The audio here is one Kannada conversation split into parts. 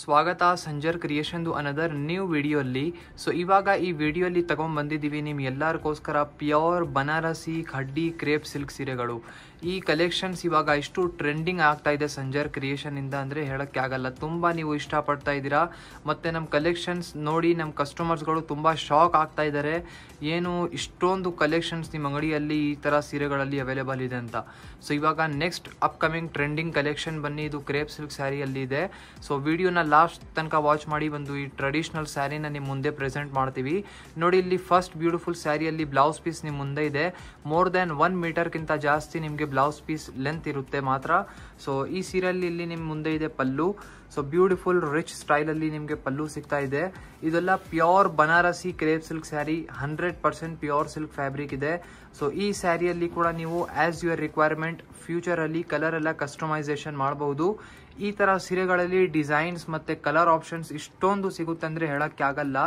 ಸ್ವಾಗತ ಸಂಜರ್ ಕ್ರಿಯೇಷನ್ ಅನದರ್ ನ್ಯೂ ವಿಡಿಯೋಲ್ಲಿ. ಸೊ ಇವಾಗ ಈ ವಿಡಿಯೋಲಿ ತಗೊಂಡ್ಬಂದಿದ್ದೀವಿ ನಿಮ್ಮ ಎಲ್ಲರಿಗೋಸ್ಕರ pure Banarasi khaddi crepe silk ಸೀರೆಗಳು. ಈ ಕಲೆಕ್ಷನ್ಸ್ ಇವಾಗ ಇಷ್ಟು ಟ್ರೆಂಡಿಂಗ್ ಆಗ್ತಾ ಇದೆ ಸಂಜರ್ ಕ್ರಿಯೇಷನ್ ಇಂದ ಅಂದರೆ ಹೇಳೋಕ್ಕೆ ಆಗಲ್ಲ. ತುಂಬ ನೀವು ಇಷ್ಟಪಡ್ತಾ ಇದ್ದೀರಾ ಮತ್ತು ನಮ್ಮ ಕಲೆಕ್ಷನ್ಸ್ ನೋಡಿ ನಮ್ಮ ಕಸ್ಟಮರ್ಸ್ಗಳು ತುಂಬ ಶಾಕ್ ಆಗ್ತಾ ಇದ್ದಾರೆ, ಏನು ಇಷ್ಟೊಂದು ಕಲೆಕ್ಷನ್ಸ್ ನಿಮ್ಮ ಅಂಗಡಿಯಲ್ಲಿ ಈ ಥರ ಸೀರೆಗಳಲ್ಲಿ ಅವೈಲೇಬಲ್ ಇದೆ ಅಂತ. ಸೊ ಇವಾಗ ನೆಕ್ಸ್ಟ್ ಅಪ್ಕಮಿಂಗ್ ಟ್ರೆಂಡಿಂಗ್ ಕಲೆಕ್ಷನ್ ಬನ್ನಿ, ಇದು ಕ್ರೇಪ್ ಸಿಲ್ಕ್ ಸ್ಯಾರಿಯಲ್ಲಿ ಇದೆ. ಸೊ ವಿಡಿಯೋನ ಲಾಸ್ಟ್ ತನಕ ವಾಚ್ ಮಾಡಿ. ಒಂದು ಈ ಟ್ರೆಡಿಷನಲ್ ಸ್ಯಾರಿನ ನಿಮ್ಮ ಮುಂದೆ ಪ್ರೆಸೆಂಟ್ ಮಾಡ್ತೀವಿ ನೋಡಿ. ಇಲ್ಲಿ ಫಸ್ಟ್ ಬ್ಯೂಟಿಫುಲ್ ಸ್ಯಾರಿಯಲ್ಲಿ ಬ್ಲೌಸ್ ಪೀಸ್ ನಿಮ್ಮ ಮುಂದೆ ಇದೆ. ಮೋರ್ ದೆನ್ 1 ಮೀಟರ್ಗಿಂತ ಜಾಸ್ತಿ ನಿಮಗೆ ಬ್ಲೌಸ್ ಪೀಸ್ ಲೆಂತ್ ಇರುತ್ತೆ ಮಾತ್ರ. ಸೊ ಈ ಸೀರೆಯಲ್ಲಿ ಇಲ್ಲಿ ನಿಮ್ಮ ಮುಂದೆ ಇದೆ ಪಲ್ಲು. ಸೊ ಬ್ಯೂಟಿಫುಲ್ ರಿಚ್ ಸ್ಟೈಲಲ್ಲಿ ನಿಮಗೆ ಪಲ್ಲು ಸಿಗ್ತಾ ಇದೆ. ಇದೆಲ್ಲ pure Banarasi crepe silk sari, 100% pure silk fabric ಇದೆ. ಸೊ ಈ ಸ್ಯಾರಿಯಲ್ಲಿ ಕೂಡ ನೀವು ಆಸ್ ಯುವರ್ ರಿಕ್ವೈರ್ಮೆಂಟ್ ಫ್ಯೂಚರಲ್ಲಿ ಕಲರ್ ಎಲ್ಲ ಕಸ್ಟಮೈಸೇಷನ್ ಮಾಡಬಹುದು. ಈ ಥರ ಸೀರೆಗಳಲ್ಲಿ ಡಿಸೈನ್ಸ್ ಮತ್ತು ಕಲರ್ ಆಪ್ಷನ್ಸ್ ಇಷ್ಟೊಂದು ಸಿಗುತ್ತೆ ಅಂದರೆ ಹೇಳೋಕ್ಕೆ ಆಗಲ್ಲ.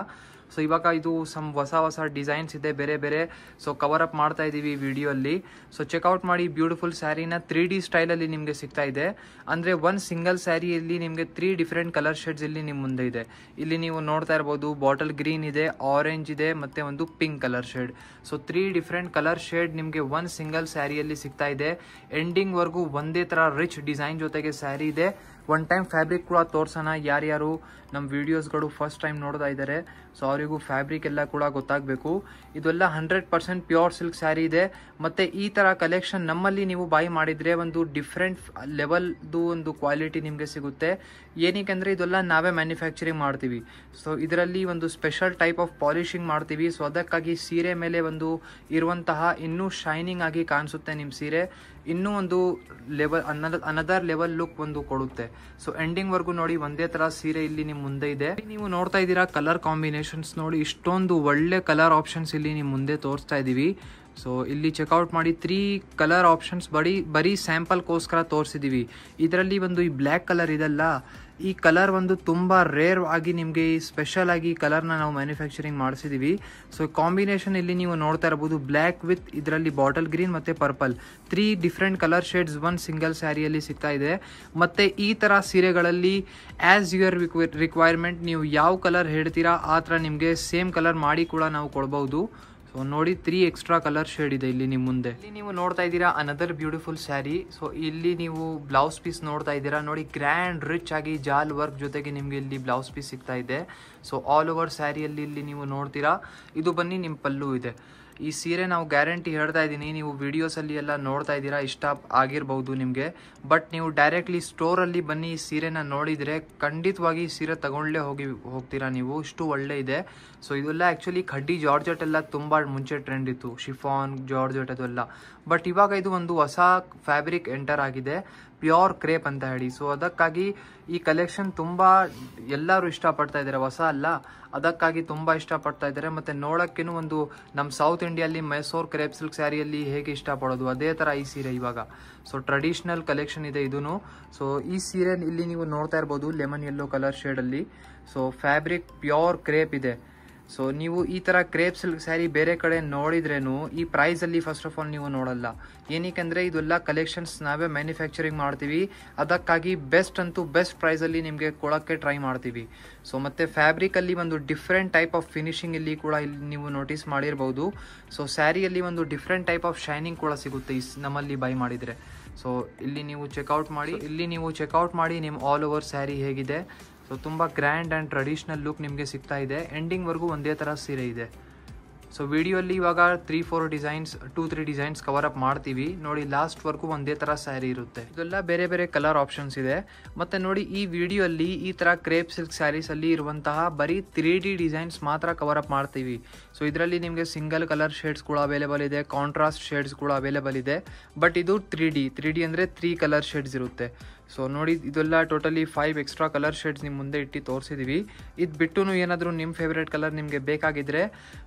ಸೊ ಇವಾಗ ಇದು ಹೊಸ ಡಿಸೈನ್ಸ್ ಇದೆ ಬೇರೆ ಬೇರೆ. ಸೊ ಕವರ್ ಅಪ್ ಮಾಡ್ತಾ ಇದ್ದೀವಿ ವಿಡಿಯೋಲ್ಲಿ. ಸೊ ಚೆಕ್ಔಟ್ ಮಾಡಿ. ಬ್ಯೂಟಿಫುಲ್ ಸ್ಯಾರಿನ 3D ಸ್ಟೈಲಲ್ಲಿ ನಿಮಗೆ ಸಿಗ್ತಾ ಇದೆ. ಅಂದರೆ ಒಂದು ಸಿಂಗಲ್ ಸ್ಯಾರಿಯಲ್ಲಿ ನಿಮಗೆ 3 ಡಿಫ್ರೆಂಟ್ ಕಲರ್ ಶೇಡ್ಸ್ ಇಲ್ಲಿ ನಿಮ್ಮ ಮುಂದೆ ಇದೆ. ಇಲ್ಲಿ ನೀವು ನೋಡ್ತಾ ಇರ್ಬೋದು, ಬಾಟಲ್ ಗ್ರೀನ್ ಇದೆ, ಆರೆಂಜ್ ಇದೆ, ಮತ್ತು ಒಂದು pink colour shade. So 3 different colour shade ನಿಮಗೆ ಒಂದು ಸಿಂಗಲ್ ಸ್ಯಾರಿಯಲ್ಲಿ ಸಿಗ್ತಾ ಇದೆ. ಎಂಡಿಂಗ್ವರೆಗೂ ಒಂದೇ ಥರ ರಿಚ್ ಡಿಸೈನ್ ಜೊತೆಗೆ ಸ್ಯಾರಿ ಇದೆ. ಒನ್ ಟೈಮ್ ಫ್ಯಾಬ್ರಿಕ್ ಕೂಡ ತೋರ್ಸೋಣ. ಯಾರ್ಯಾರು ನಮ್ಮ ವಿಡಿಯೋಸ್ಗಳು ಫಸ್ಟ್ ಟೈಮ್ ನೋಡ್ತಾ ಇದ್ದಾರೆ ಸೊ ಅವರಿಗೂ ಫ್ಯಾಬ್ರಿಕ್ ಎಲ್ಲ ಕೂಡ ಗೊತ್ತಾಗಬೇಕು. ಇದೆಲ್ಲ 100% ಪ್ಯೂರ್ ಸಿಲ್ಕ್ ಸ್ಯಾರಿ ಇದೆ. ಮತ್ತು ಈ ಥರ ಕಲೆಕ್ಷನ್ ನಮ್ಮಲ್ಲಿ ನೀವು ಬೈ ಮಾಡಿದರೆ ಒಂದು ಡಿಫ್ರೆಂಟ್ ಲೆವೆಲ್ದು ಒಂದು ಕ್ವಾಲಿಟಿ ನಿಮಗೆ ಸಿಗುತ್ತೆ. ಏನಕ್ಕೆ ಅಂದರೆ ಇದೆಲ್ಲ ನಾವೇ ಮ್ಯಾನುಫ್ಯಾಕ್ಚರಿಂಗ್ ಮಾಡ್ತೀವಿ. ಸೊ ಇದರಲ್ಲಿ ಒಂದು ಸ್ಪೆಷಲ್ ಟೈಪ್ ಆಫ್ ಪಾಲಿಶಿಂಗ್ ಮಾಡ್ತೀವಿ. ಸೊ ಅದಕ್ಕಾಗಿ ಸೀರೆ ಮೇಲೆ ಒಂದು ಇರುವಂತಹ ಇನ್ನೂ ಶೈನಿಂಗ್ ಆಗಿ ಕಾಣಿಸುತ್ತೆ ನಿಮ್ಮ ಸೀರೆ. ಇನ್ನೂ ಒಂದು ಲೆವೆಲ್ ಅನದರ್ ಲೆವೆಲ್ ಲುಕ್ ಒಂದು ಕೊಡುತ್ತೆ. ಸೊ ಎಂಡಿಂಗ್ವರೆಗೂ ನೋಡಿ ಒಂದೇ ಥರ ಸೀರೆ ಇಲ್ಲಿ ನಿಮ್ಮ ಮುಂದೆ ಇದೆ. ನೀವು ನೋಡ್ತಾ ಇದ್ದೀರಾ ಕಲರ್ ಕಾಂಬಿನೇಷನ್ಸ್ ನೋಡಿ, ಇಷ್ಟೊಂದು ಒಳ್ಳೆ ಕಲರ್ ಆಪ್ಷನ್ಸ್ ಇಲ್ಲಿ ನಿಮ್ಮ ಮುಂದೆ ತೋರಿಸ್ತಾ ಇದ್ದೀವಿ. ಸೊ ಇಲ್ಲಿ ಚೆಕ್ಔಟ್ ಮಾಡಿ. 3 ಕಲರ್ ಆಪ್ಷನ್ಸ್ ಬರೀ ಸ್ಯಾಂಪಲ್ಗೋಸ್ಕರ ತೋರಿಸಿದ್ದೀವಿ. ಇದರಲ್ಲಿ ಒಂದು ಈ ಬ್ಲ್ಯಾಕ್ ಕಲರ್ ಇದೆಲ್ಲ, ಈ ಕಲರ್ ಒಂದು ತುಂಬ ರೇರ್ ಆಗಿ ನಿಮಗೆ ಈ ಸ್ಪೆಷಲ್ ಆಗಿ ಕಲರ್ನ ನಾವು ಮ್ಯಾನುಫ್ಯಾಕ್ಚರಿಂಗ್ ಮಾಡಿಸಿದ್ದೀವಿ. ಸೊ ಕಾಂಬಿನೇಷನ್ ಇಲ್ಲಿ ನೀವು ನೋಡ್ತಾ ಇರ್ಬೋದು, ಬ್ಲ್ಯಾಕ್ ವಿತ್ ಇದರಲ್ಲಿ ಬಾಟಲ್ ಗ್ರೀನ್ ಮತ್ತು ಪರ್ಪಲ್, 3 ಡಿಫ್ರೆಂಟ್ ಕಲರ್ ಶೇಡ್ಸ್ ಒಂದು ಸಿಂಗಲ್ ಸ್ಯಾರಿಯಲ್ಲಿ ಸಿಗ್ತಾ ಇದೆ. ಮತ್ತು ಈ ಥರ ಸೀರೆಗಳಲ್ಲಿ ಆ್ಯಸ್ ಯುವರ್ ರಿಕ್ವೈರ್ಮೆಂಟ್ ನೀವು ಯಾವ ಕಲರ್ ಹೇಳ್ತೀರಾ ಆ ಥರ ನಿಮಗೆ ಸೇಮ್ ಕಲರ್ ಮಾಡಿ ಕೂಡ ನಾವು ಕೊಡ್ಬೋದು. ಸೊ ನೋಡಿ 3 ಎಕ್ಸ್ಟ್ರಾ ಕಲರ್ ಶೇಡ್ ಇದೆ ಇಲ್ಲಿ ನಿಮ್ಮ ಮುಂದೆ. ಇಲ್ಲಿ ನೀವು ನೋಡ್ತಾ ಇದ್ದೀರಾ ಅನದರ್ ಬ್ಯೂಟಿಫುಲ್ ಸ್ಯಾರಿ. ಸೊ ಇಲ್ಲಿ ನೀವು ಬ್ಲೌಸ್ ಪೀಸ್ ನೋಡ್ತಾ ಇದ್ದೀರಾ ನೋಡಿ, ಗ್ರ್ಯಾಂಡ್ ರಿಚ್ ಆಗಿ ಜಾಲ್ ವರ್ಕ್ ಜೊತೆಗೆ ನಿಮಗೆ ಇಲ್ಲಿ ಬ್ಲೌಸ್ ಪೀಸ್ ಸಿಗ್ತಾ ಇದೆ. ಸೊ ಆಲ್ ಓವರ್ ಸ್ಯಾರಿಯಲ್ಲಿ ಇಲ್ಲಿ ನೀವು ನೋಡ್ತೀರಾ. ಇದು ಬನ್ನಿ ನಿಮ್ಮ ಪಲ್ಲು ಇದೆ. ಈ ಸೀರೆ ನಾವು ಗ್ಯಾರಂಟಿ ಹೇಳ್ತಾ ಇದ್ದೀನಿ, ನೀವು ವಿಡಿಯೋಸಲ್ಲಿ ಎಲ್ಲ ನೋಡ್ತಾ ಇದ್ದೀರಾ, ಇಷ್ಟ ಆಗಿರ್ಬೋದು ನಿಮಗೆ. ಬಟ್ ನೀವು ಡೈರೆಕ್ಟ್ಲಿ ಸ್ಟೋರಲ್ಲಿ ಬನ್ನಿ ಈ ಸೀರೆನ ನೋಡಿದರೆ ಖಂಡಿತವಾಗಿ ಈ ಸೀರೆ ತಗೊಂಡೇ ಹೋಗ್ತೀರಾ ನೀವು, ಇಷ್ಟು ಒಳ್ಳೆ ಇದೆ. ಸೊ ಇದೆಲ್ಲ ಆ್ಯಕ್ಚುಲಿ ಖಡ್ಡಿ ಜಾರ್ಜೆಟ್ ಎಲ್ಲ ತುಂಬ ಮುಂಚೆ ಟ್ರೆಂಡ್ ಇತ್ತು, ಶಿಫಾನ್ ಜಾರ್ಜೆಟ್ ಅದೆಲ್ಲ. ಬಟ್ ಇವಾಗ ಇದು ಒಂದು ಹೊಸ ಫ್ಯಾಬ್ರಿಕ್ ಎಂಟರ್ ಆಗಿದೆ, ಪ್ಯೂರ್ ಕ್ರೇಪ್ ಅಂತ ಹೇಳಿ. ಸೊ ಅದಕ್ಕಾಗಿ ಈ ಕಲೆಕ್ಷನ್ ತುಂಬ ಎಲ್ಲರೂ ಇಷ್ಟಪಡ್ತಾ ಇದ್ದಾರೆ, ಹೊಸ ಅಲ್ಲ ಅದಕ್ಕಾಗಿ ತುಂಬ ಇಷ್ಟಪಡ್ತಾ ಇದ್ದಾರೆ. ಮತ್ತು ನೋಡೋಕ್ಕೇನು ಒಂದು ನಮ್ಮ ಸೌತ್ ಇಂಡಿಯಲ್ಲಿ ಮೈಸೂರು ಕ್ರೇಪ್ ಸಿಲ್ಕ್ ಸ್ಯಾರಿಯಲ್ಲಿ ಹೇಗೆ ಇಷ್ಟಪಡೋದು ಅದೇ ಥರ ಈ ಸೀರೆ ಇವಾಗ. ಸೊ ಟ್ರೆಡಿಷ್ನಲ್ ಕಲೆಕ್ಷನ್ ಇದೆ ಇದೂ. ಸೊ ಈ ಸೀರೆ ಇಲ್ಲಿ ನೀವು ನೋಡ್ತಾ ಇರ್ಬೋದು ಲೆಮನ್ ಯೆಲ್ಲೋ ಕಲರ್ ಶೇಡಲ್ಲಿ. ಸೊ ಫ್ಯಾಬ್ರಿಕ್ ಪ್ಯೂರ್ ಕ್ರೇಪ್ ಇದೆ. ಸೊ ನೀವು ಈ ಥರ ಕ್ರೇಪ್ ಸಿಲ್ಕ್ ಸ್ಯಾರಿ ಬೇರೆ ಕಡೆ ನೋಡಿದ್ರೇನು ಈ ಪ್ರೈಸಲ್ಲಿ ಫಸ್ಟ್ ಆಫ್ ಆಲ್ ನೀವು ನೋಡಲ್ಲ. ಏನಕ್ಕೆ ಇದೆಲ್ಲ ಕಲೆಕ್ಷನ್ಸ್ ನಾವೇ ಮ್ಯಾನುಫ್ಯಾಕ್ಚರಿಂಗ್ ಮಾಡ್ತೀವಿ, ಅದಕ್ಕಾಗಿ ಬೆಸ್ಟ್ ಅಂತೂ ಬೆಸ್ಟ್ ಪ್ರೈಸಲ್ಲಿ ನಿಮಗೆ ಕೊಡೋಕ್ಕೆ ಟ್ರೈ ಮಾಡ್ತೀವಿ. ಸೊ ಮತ್ತು ಫ್ಯಾಬ್ರಿಕಲ್ಲಿ ಒಂದು ಡಿಫ್ರೆಂಟ್ ಟೈಪ್ ಆಫ್ ಫಿನಿಶಿಂಗ್ ಇಲ್ಲಿ ಕೂಡ ಇಲ್ಲಿ ನೀವು ನೋಟಿಸ್ ಮಾಡಿರ್ಬೋದು. ಸೊ ಸ್ಯಾರಿಯಲ್ಲಿ ಒಂದು ಡಿಫ್ರೆಂಟ್ ಟೈಪ್ ಆಫ್ ಶೈನಿಂಗ್ ಕೂಡ ಸಿಗುತ್ತೆ ನಮ್ಮಲ್ಲಿ ಬೈ ಮಾಡಿದರೆ. ಸೊ ಇಲ್ಲಿ ನೀವು ಚೆಕ್ಔಟ್ ಮಾಡಿ ನಿಮ್ಮ ಆಲ್ ಓವರ್ ಸ್ಯಾರಿ ಹೇಗಿದೆ. ಸೊ ತುಂಬ ಗ್ರ್ಯಾಂಡ್ ಆ್ಯಂಡ್ ಟ್ರೆಡಿಷ್ನಲ್ ಲುಕ್ ನಿಮಗೆ ಸಿಗ್ತಾ ಇದೆ. ಎಂಡಿಂಗ್ವರೆಗೂ ಒಂದೇ ಥರ ಸೀರೆ ಇದೆ. ಸೊ ವಿಡಿಯೋಲ್ಲಿ ಇವಾಗ 2-3 ಡಿಸೈನ್ಸ್ ಕವರ್ ಅಪ್ ಮಾಡ್ತೀವಿ ನೋಡಿ. ಲಾಸ್ಟ್ವರೆಗೂ ಒಂದೇ ಥರ ಸ್ಯಾರಿ ಇರುತ್ತೆ. ಇದೆಲ್ಲ ಬೇರೆ ಬೇರೆ ಕಲರ್ ಆಪ್ಷನ್ಸ್ ಇದೆ. ಮತ್ತು ನೋಡಿ ಈ ವಿಡಿಯೋಲ್ಲಿ ಈ ಥರ ಕ್ರೇಪ್ ಸಿಲ್ಕ್ ಸ್ಯಾರೀಸಲ್ಲಿ ಇರುವಂತಹ ಬರೀ 3D ಡಿಸೈನ್ಸ್ ಮಾತ್ರ ಕವರ್ ಅಪ್ ಮಾಡ್ತೀವಿ. ಸೊ ಇದರಲ್ಲಿ ನಿಮಗೆ ಸಿಂಗಲ್ ಕಲರ್ ಶೇಡ್ಸ್ ಕೂಡ ಅವೈಲೇಬಲ್ ಇದೆ, ಕಾಂಟ್ರಾಸ್ಟ್ ಶೇಡ್ಸ್ ಕೂಡ ಅವೈಲೇಬಲ್ ಇದೆ. ಬಟ್ ಇದು 3D ಅಂದರೆ 3 ಕಲರ್ ಶೇಡ್ಸ್ ಇರುತ್ತೆ. ಸೊ ನೋಡಿ ಇದೆಲ್ಲ ಟೋಟಲಿ 5 ಎಕ್ಸ್ಟ್ರಾ ಕಲರ್ ಶೇಡ್ಸ್ ನಿಮ್ಮ ಮುಂದೆ ಇಟ್ಟು ತೋರಿಸಿದ್ದೀವಿ. ಇದು ಬಿಟ್ಟು ಏನಾದರೂ ನಿಮ್ಮ ಫೇವ್ರೇಟ್ ಕಲರ್ ನಿಮಗೆ ಬೇಕಾಗಿದ್ದರೆ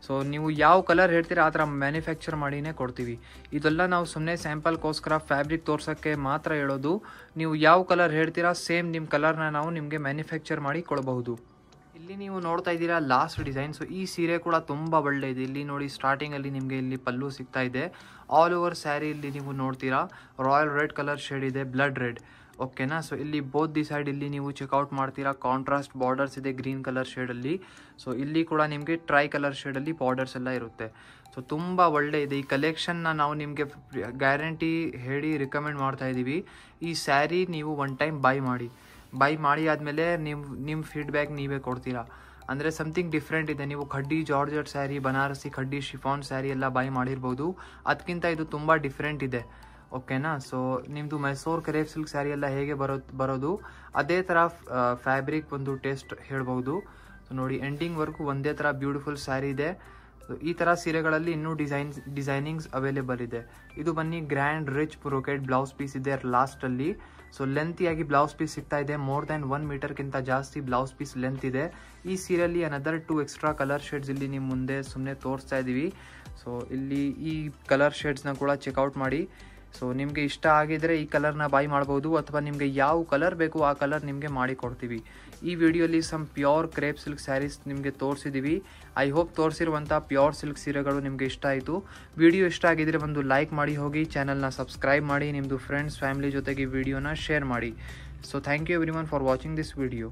ಸೊ ನೀವು ಯಾವ ಕಲರ್ ಹೇಳ್ತೀರಾ ಆ ಥರ ಮ್ಯಾನುಫ್ಯಾಕ್ಚರ್ ಮಾಡಿನೇ ಕೊಡ್ತೀವಿ. ಇದೆಲ್ಲ ನಾವು ಸುಮ್ಮನೆ ಸ್ಯಾಂಪಲ್ಗೋಸ್ಕರ ಫ್ಯಾಬ್ರಿಕ್ ತೋರ್ಸೋಕ್ಕೆ ಮಾತ್ರ ಹೇಳೋದು. ನೀವು ಯಾವ ಕಲರ್ ಹೇಳ್ತೀರಾ ಸೇಮ್ ನಿಮ್ಮ ಕಲರ್ನ ನಾವು ನಿಮಗೆ ಮ್ಯಾನುಫ್ಯಾಕ್ಚರ್ ಮಾಡಿ ಕೊಡಬಹುದು. ಇಲ್ಲಿ ನೀವು ನೋಡ್ತಾ ಇದ್ದೀರಾ ಲಾಸ್ಟ್ ಡಿಸೈನ್. ಸೊ ಈ ಸೀರೆ ಕೂಡ ತುಂಬ ಒಳ್ಳೆ ಇದೆ. ಇಲ್ಲಿ ನೋಡಿ ಸ್ಟಾರ್ಟಿಂಗಲ್ಲಿ ನಿಮಗೆ ಇಲ್ಲಿ ಪಲ್ಲು ಸಿಗ್ತಾ ಇದೆ. ಆಲ್ ಓವರ್ ಸ್ಯಾರಿ ಇಲ್ಲಿ ನೀವು ನೋಡ್ತೀರಾ ರಾಯಲ್ ರೆಡ್ ಕಲರ್ ಶೇಡ್ ಇದೆ, ಬ್ಲಡ್ ರೆಡ್. ಓಕೆನಾ. ಸೊ ಇಲ್ಲಿ ಬೋತ್ ದಿ ಸೈಡ್ ಇಲ್ಲಿ ನೀವು ಚೆಕ್ಔಟ್ ಮಾಡ್ತೀರಾ, ಕಾಂಟ್ರಾಸ್ಟ್ ಬಾರ್ಡರ್ಸ್ ಇದೆ ಗ್ರೀನ್ ಕಲರ್ ಶೇಡಲ್ಲಿ. ಸೊ ಇಲ್ಲಿ ಕೂಡ ನಿಮಗೆ ಟ್ರೈ ಕಲರ್ ಶೇಡಲ್ಲಿ ಬಾರ್ಡರ್ಸ್ ಎಲ್ಲ ಇರುತ್ತೆ. ಸೊ ತುಂಬ ಒಳ್ಳೆ ಇದೆ ಈ ಕಲೆಕ್ಷನ್ನ. ನಾವು ನಿಮಗೆ ಗ್ಯಾರಂಟಿ ಹೇಳಿ ರಿಕಮೆಂಡ್ ಮಾಡ್ತಾ ಇದ್ದೀವಿ. ಈ ಸ್ಯಾರಿ ನೀವು ಒನ್ ಟೈಮ್ ಬೈ ಮಾಡಿ ಆದಮೇಲೆ ನಿಮ್ಮ ಫೀಡ್ಬ್ಯಾಕ್ ನೀವೇ ಕೊಡ್ತೀರಾ. ಅಂದರೆ ಸಮಥಿಂಗ್ ಡಿಫ್ರೆಂಟ್ ಇದೆ. ನೀವು ಖಡ್ಡಿ ಜಾರ್ಜೆಟ್ ಸ್ಯಾರಿ, ಬನಾರಸಿ ಖಡ್ಡಿ ಶಿಫಾನ್ ಸ್ಯಾರಿ ಎಲ್ಲ ಬೈ ಮಾಡಿರ್ಬೋದು, ಅದಕ್ಕಿಂತ ಇದು ತುಂಬ ಡಿಫ್ರೆಂಟ್ ಇದೆ. ಓಕೆನಾ. ಸೊ ನಿಮ್ಮದು ಮೈಸೂರು ಕ್ರೇಪ್ ಸಿಲ್ಕ್ ಸ್ಯಾರಿ ಎಲ್ಲ ಹೇಗೆ ಬರೋದು ಅದೇ ಥರ ಫ್ಯಾಬ್ರಿಕ್ ಒಂದು ಟೇಸ್ಟ್ ಹೇಳ್ಬೋದು. ಸೊ ನೋಡಿ ಎಂಡಿಂಗ್ವರೆಗೂ ಒಂದೇ ಥರ ಬ್ಯೂಟಿಫುಲ್ ಸ್ಯಾರಿ ಇದೆ. ಈ ಥರ ಸೀರೆಗಳಲ್ಲಿ ಇನ್ನೂ ಡಿಸೈನಿಂಗ್ಸ್ ಅವೈಲೇಬಲ್ ಇದೆ. ಇದು ಬನ್ನಿ grand rich brocade blouse piece ಇದೆ ಲಾಸ್ಟಲ್ಲಿ. ಸೊ ಲೆಂತಿಯಾಗಿ ಬ್ಲೌಸ್ ಪೀಸ್ ಸಿಗ್ತಾ ಇದೆ. ಮೋರ್ ದ್ಯಾನ್ 1 ಮೀಟರ್ಗಿಂತ ಜಾಸ್ತಿ ಬ್ಲೌಸ್ ಪೀಸ್ ಲೆಂತ್ ಇದೆ. ಈ ಸೀರೆಯಲ್ಲಿ ಅನದರ್ 2 ಎಕ್ಸ್ಟ್ರಾ ಕಲರ್ ಶೇಡ್ಸ್ ಇಲ್ಲಿ ನಿಮ್ಮ ಮುಂದೆ ಸುಮ್ಮನೆ ತೋರಿಸ್ತಾ ಇದ್ದೀವಿ. ಸೊ ಇಲ್ಲಿ ಈ ಕಲರ್ ಶೇಡ್ಸ್ನ ಕೂಡ ಚೆಕ್ಔಟ್ ಮಾಡಿ. ಸೊ ನಿಮಗೆ ಇಷ್ಟ ಆಗಿದರೆ ಈ ಕಲರ್ನ ಬೈ ಮಾಡ್ಬೋದು, ಅಥವಾ ನಿಮಗೆ ಯಾವ ಕಲರ್ ಬೇಕು ಆ ಕಲರ್ ನಿಮಗೆ ಮಾಡಿ ಕೊಡ್ತೀವಿ. ಈ ವಿಡಿಯೋಲಿ some pure crepe silk sarees ನಿಮಗೆ ತೋರಿಸಿದ್ದೀವಿ. ಐ ಹೋಪ್ ತೋರಿಸಿರುವಂಥ ಪ್ಯೂರ್ ಸಿಲ್ಕ್ ಸೀರೆಗಳು ನಿಮಗೆ ಇಷ್ಟ ಆಯಿತು. ವಿಡಿಯೋ ಇಷ್ಟ ಆಗಿದ್ದರೆ ಒಂದು ಲೈಕ್ ಮಾಡಿ ಹೋಗಿ, ಚಾನಲ್ನ ಸಬ್ಸ್ಕ್ರೈಬ್ ಮಾಡಿ, ನಿಮ್ಮದು ಫ್ರೆಂಡ್ಸ್ ಫ್ಯಾಮಿಲಿ ಜೊತೆಗೆ ವಿಡಿಯೋನ ಶೇರ್ ಮಾಡಿ. So thank you everyone for watching this video.